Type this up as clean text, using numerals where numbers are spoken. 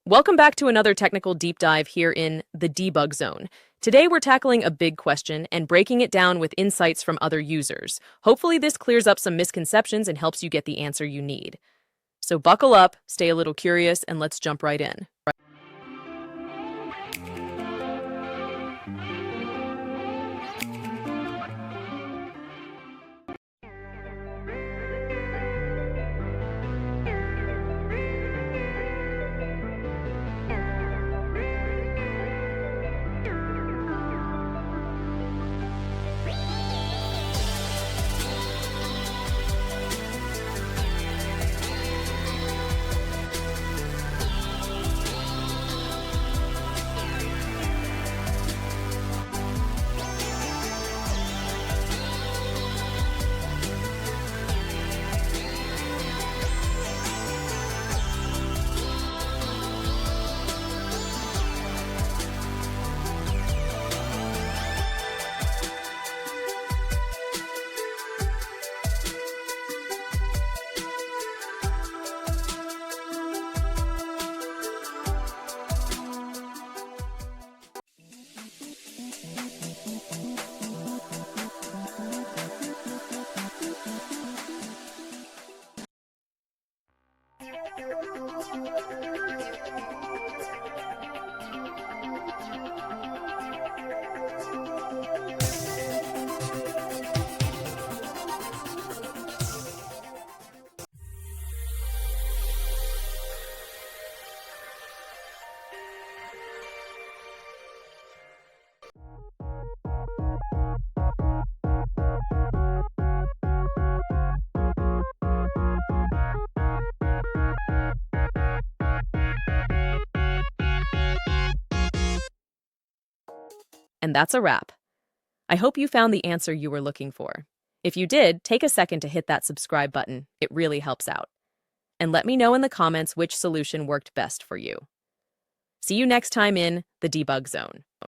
Welcome back to another technical deep dive here in the debug zone. Today we're tackling a big question and breaking it down with insights from other users. Hopefully this clears up some misconceptions and helps you get the answer you need. So buckle up, stay a little curious, and let's jump right in. And that's a wrap. I hope you found the answer you were looking for. If you did, take a second to hit that subscribe button. It really helps out. And let me know in the comments which solution worked best for you. See you next time in the debug zone.